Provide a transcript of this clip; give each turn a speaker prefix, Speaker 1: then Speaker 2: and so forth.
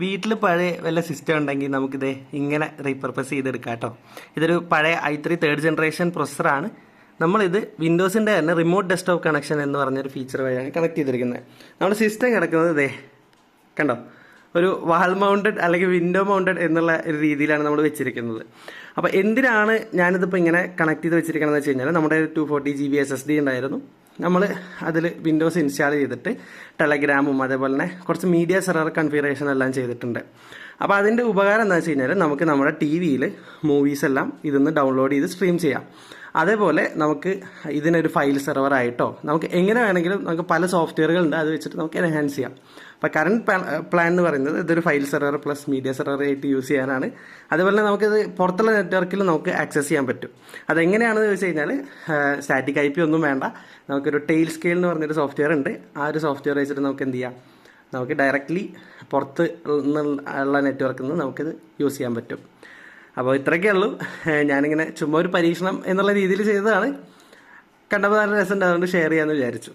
Speaker 1: വീട്ടിൽ പഴയ വല്ല സിസ്റ്റം ഉണ്ടെങ്കിൽ നമുക്കിത് ഇങ്ങനെ റീപർപ്പസ് ചെയ്തെടുക്കാം കേട്ടോ. ഇതൊരു പഴയ i3 തേർഡ് ജനറേഷൻ പ്രൊസസ്സറാണ്. നമ്മളിത് വിൻഡോസിൻ്റെ തന്നെ റിമോട്ട് ഡെസ്ക്ടോപ്പ് കണക്ഷൻ എന്ന് പറഞ്ഞൊരു ഫീച്ചർ വഴിയാണ് കണക്ട് ചെയ്തിരിക്കുന്നത്. നമ്മുടെ സിസ്റ്റം കിടക്കുന്നത് ഇതേ കണ്ടോ, ഒരു വാൾ മൗണ്ടഡ് അല്ലെങ്കിൽ വിൻഡോ മൗണ്ടഡ് എന്നുള്ള ഒരു രീതിയിലാണ് നമ്മൾ വെച്ചിരിക്കുന്നത്. അപ്പോൾ എന്തിനാണ് ഞാനിതിപ്പോൾ ഇങ്ങനെ കണക്ട് ചെയ്ത് വെച്ചിരിക്കണമെന്ന് വെച്ച് കഴിഞ്ഞാൽ, നമ്മുടെ 240 GB SSD ഉണ്ടായിരുന്നു. നമ്മൾ അതിൽ വിൻഡോസ് ഇൻസ്റ്റാൾ ചെയ്തിട്ട് ടെലഗ്രാമും അതേപോലെ തന്നെ കുറച്ച് മീഡിയ സെർവർ കൺഫിഗറേഷൻ എല്ലാം ചെയ്തിട്ടുണ്ട്. അപ്പോൾ അതിൻ്റെ ഉപകാരം എന്താ വെച്ച് കഴിഞ്ഞാൽ, നമുക്ക് നമ്മുടെ ടി വിയിൽ മൂവീസ് എല്ലാം ഇതിന്ന് ഡൗൺലോഡ് ചെയ്ത് സ്ട്രീം ചെയ്യാം. അതേപോലെ നമുക്ക് ഇതിനൊരു ഫയൽ സെർവർ ആയിട്ടോ നമുക്ക് എങ്ങനെ വേണമെങ്കിലും നമുക്ക് പല സോഫ്റ്റ്വെയറുകളുണ്ട്, അത് വെച്ചിട്ട് നമുക്ക് എൻഹാൻസ് ചെയ്യാം. അപ്പോൾ കറണ്ട് പ്ലാൻ എന്ന് പറയുന്നത് ഇതൊരു file server plus media server ആയിട്ട് യൂസ് ചെയ്യാനാണ്. അതുപോലെ തന്നെ നമുക്കിത് പുറത്തുള്ള നെറ്റ്വർക്കിൽ നമുക്ക് ആക്സസ് ചെയ്യാൻ പറ്റും. അതെങ്ങനെയാണെന്ന് ചോദിച്ചു കഴിഞ്ഞാൽ, സ്റ്റാറ്റിക് IP ഒന്നും വേണ്ട. നമുക്കൊരു ടെയിൽ സ്കെയിൽ എന്ന് പറഞ്ഞൊരു സോഫ്റ്റ്വെയർ ഉണ്ട്. ആ ഒരു സോഫ്റ്റ്വെയർ വെച്ചിട്ട് നമുക്ക് എന്ത് ചെയ്യാം, നമുക്ക് ഡയറക്റ്റ്ലി പുറത്ത് ഉള്ള നെറ്റ്വർക്കിൽ നിന്ന് നമുക്കിത് യൂസ് ചെയ്യാൻ പറ്റും. അപ്പോൾ ഇത്രയൊക്കെ ഉള്ളൂ. ഞാനിങ്ങനെ ചുമ്മാ ഒരു പരീക്ഷണം എന്നുള്ള രീതിയിൽ ചെയ്തതാണ്. കണ്ടപ്പോൾ നല്ല രസമുണ്ട്, അതുകൊണ്ട് ഷെയർ ചെയ്യാമെന്ന് വിചാരിച്ചു.